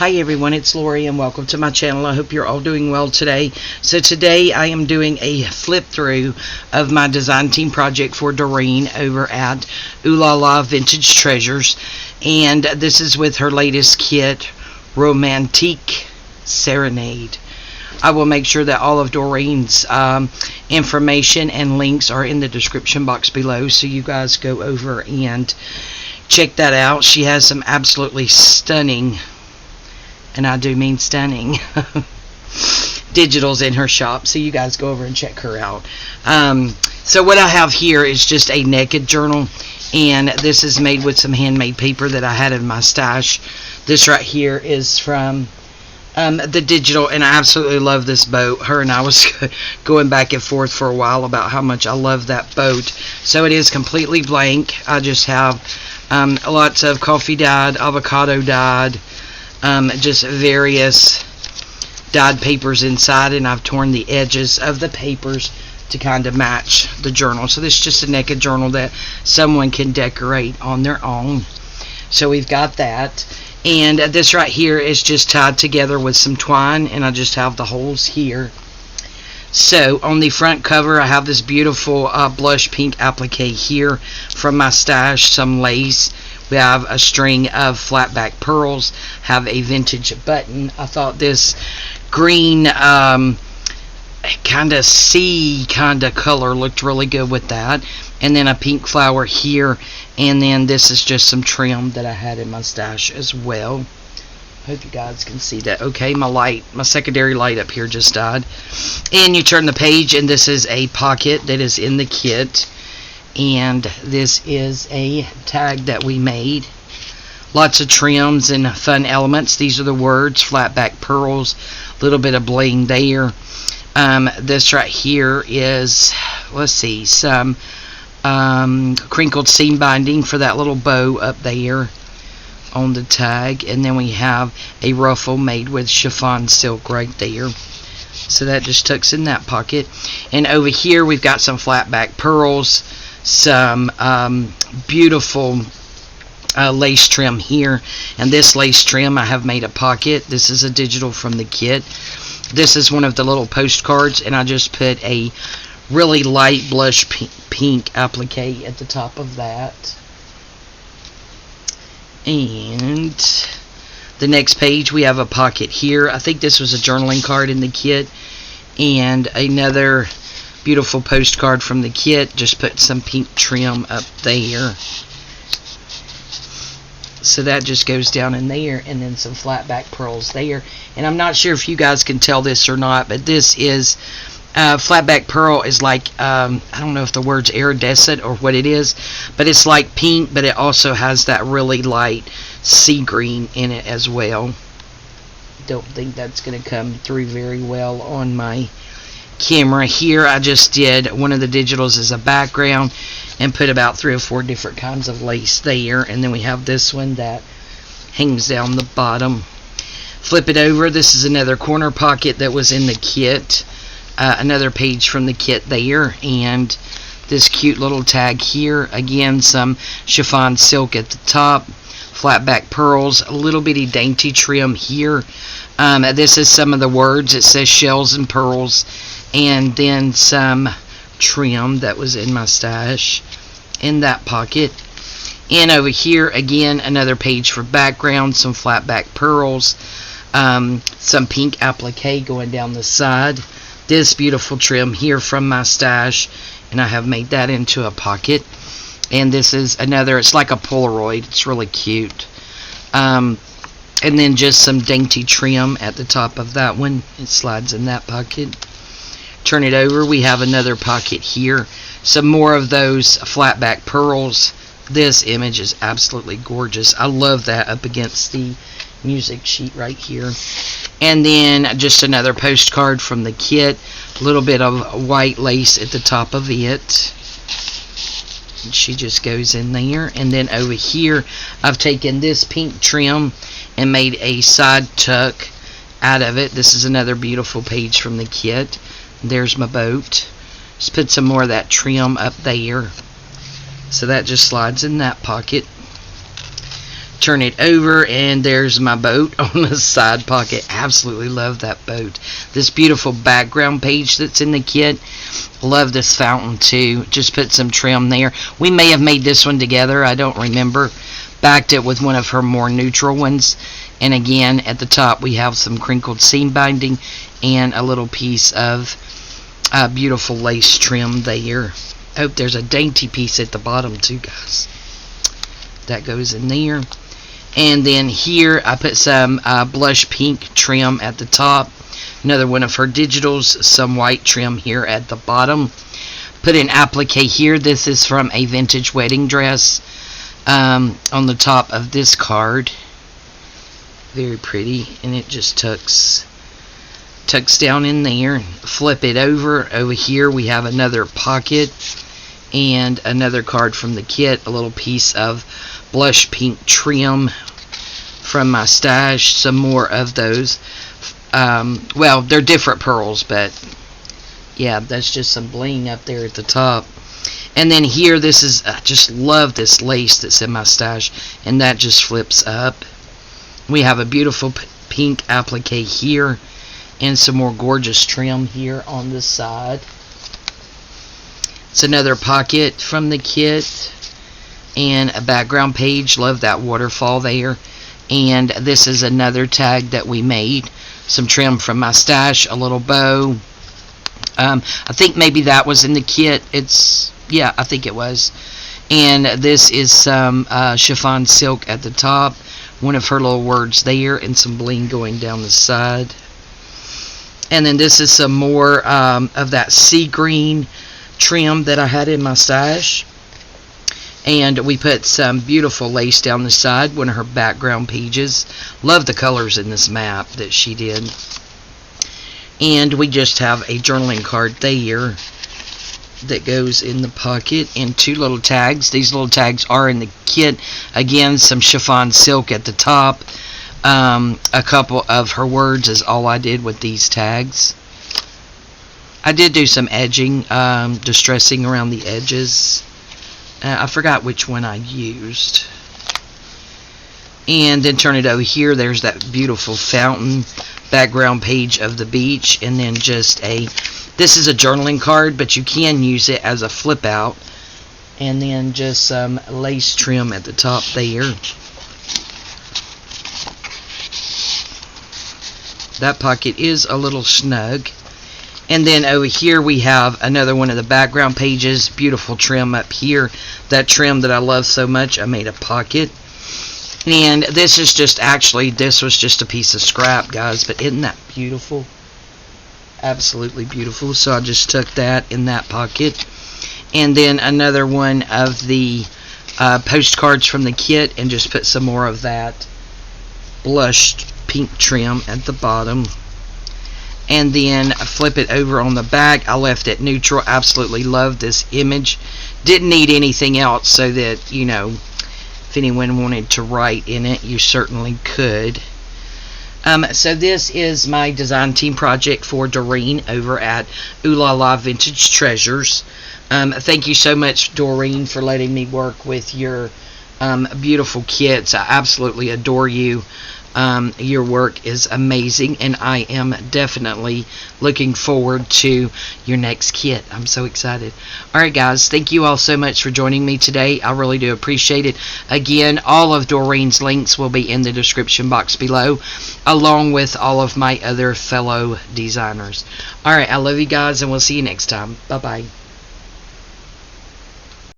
Hi everyone, it's Lori and welcome to my channel. I hope you're all doing well today. So today I am doing a flip through of my design team project for Doreen over at Oohlala Vintage Treasures, and this is with her latest kit, Romantique Serenade. I will make sure that all of Doreen's information and links are in the description box below, so you guys go over and check that out. She has some absolutely stunning, and I do mean stunning, digitals in her shop, so you guys go over and check her out. So what I have here is just a naked journal, and this is made with some handmade paper that I had in my stash. This right here is from the digital, and I absolutely love this boat. Her and I was going back and forth for a while about how much I love that boat. So it is completely blank. I just have lots of coffee dyed, avocado dyed, just various dyed papers inside, and I've torn the edges of the papers to kind of match the journal. So this is just a naked journal that someone can decorate on their own. So we've got that, and this right here is just tied together with some twine, and I just have the holes here. So on the front cover I have this beautiful blush pink applique here from my stash, some lace. We have a string of flat back pearls, have a vintage button. I thought this green kind of sea kind of color looked really good with that. And then a pink flower here, and then this is just some trim that I had in my stash as well. Hope you guys can see that. Okay, my secondary light up here just died. And you turn the page, and this is a pocket that is in the kit. And this is a tag that we made. Lots of trims and fun elements. These are the words, flat back pearls, a little bit of bling there. This right here is, let's see, some crinkled seam binding for that little bow up there on the tag, and then we have a ruffle made with chiffon silk right there. So that just tucks in that pocket. And over here we've got some flat back pearls, some beautiful lace trim here, and this lace trim I have made a pocket. This is a digital from the kit. This is one of the little postcards, and I just put a really light blush pink applique at the top of that. And the next page we have a pocket here. I think this was a journaling card in the kit, and another beautiful postcard from the kit. Just put some pink trim up there, so that just goes down in there, and then some flat back pearls there. And I'm not sure if you guys can tell this or not, but this is flat back pearl is like I don't know if the word's iridescent or what it is, but it's like pink, but it also has that really light sea green in it as well. Don't think that's going to come through very well on my camera here. I just did one of the digitals as a background and put about 3 or 4 different kinds of lace there, and then we have this one that hangs down the bottom. Flip it over. This is another corner pocket that was in the kit. Another page from the kit there, and this cute little tag here. Again, some chiffon silk at the top, flat back pearls, a little bitty dainty trim here. This is some of the words. It says shells and pearls, and then some trim that was in my stash in that pocket. And over here again, another page for background, some flat back pearls, some pink applique going down the side. This beautiful trim here from my stash, and I have made that into a pocket. And this is another, it's like a Polaroid, it's really cute. And then just some dainty trim at the top of that one. It slides in that pocket. Turn it over, we have another pocket here. Some more of those flat back pearls. This image is absolutely gorgeous. I love that up against the music sheet right here. And then just another postcard from the kit, a little bit of white lace at the top of it, and she just goes in there. And then over here I've taken this pink trim and made a side tuck out of it. This is another beautiful page from the kit. There's my boat. Just put some more of that trim up there, so that just slides in that pocket. Turn it over, and there's my boat on the side pocket. Absolutely love that boat. This beautiful background page that's in the kit. Love this fountain too. Just put some trim there. We may have made this one together, I don't remember. Backed it with one of her more neutral ones. And again, at the top we have some crinkled seam binding and a little piece of beautiful lace trim there. Oh, there's a dainty piece at the bottom too, guys. That goes in there. And then here I put some blush pink trim at the top. Another one of her digitals. Some white trim here at the bottom. Put an applique here. This is from a vintage wedding dress on the top of this card. Very pretty. And it just tucks down in there. Flip it over. Over here we have another pocket. And another card from the kit. A little piece of blush pink trim from my stash. Some more of those. Well, they're different pearls, but yeah, that's just some bling up there at the top. And then here, this is, I just love this lace that's in my stash, and that just flips up. We have a beautiful pink applique here, and some more gorgeous trim here on the side. It's another pocket from the kit. And a background page. Love that waterfall there. And this is another tag that we made. Some trim from my stash. A little bow. I think maybe that was in the kit. Yeah, I think it was. And this is some chiffon silk at the top. One of her little words there. And some bling going down the side. And then this is some more of that sea green trim that I had in my stash. And we put some beautiful lace down the side, one of her background pages. Love the colors in this map that she did. And we just have a journaling card there that goes in the pocket, and two little tags. These little tags are in the kit. Again, some chiffon silk at the top. A couple of her words is all I did with these tags. I did do some edging, distressing around the edges. I forgot which one I used. And then turn it over here. There's that beautiful fountain background page of the beach. And then just this is a journaling card, but you can use it as a flip out. And then just some lace trim at the top there. That pocket is a little snug. And then over here we have another one of the background pages. Beautiful trim up here. That trim that I love so much, I made a pocket. And this is just, actually, this was just a piece of scrap, guys. But isn't that beautiful? Absolutely beautiful. So I just took that in that pocket. And then another one of the postcards from the kit. And just put some more of that blushed pink trim at the bottom. And then flip it over on the back. I left it neutral. Absolutely love this image. Didn't need anything else, so that, you know, if anyone wanted to write in it, you certainly could. So this is my design team project for Doreen over at Oohlala Vintage Treasures. Thank you so much, Doreen, for letting me work with your beautiful kits. I absolutely adore you. Your work is amazing, and I am definitely looking forward to your next kit. I'm so excited. Alright guys, thank you all so much for joining me today. I really do appreciate it. Again, all of Doreen's links will be in the description box below, along with all of my other fellow designers. Alright, I love you guys, and we'll see you next time. Bye bye.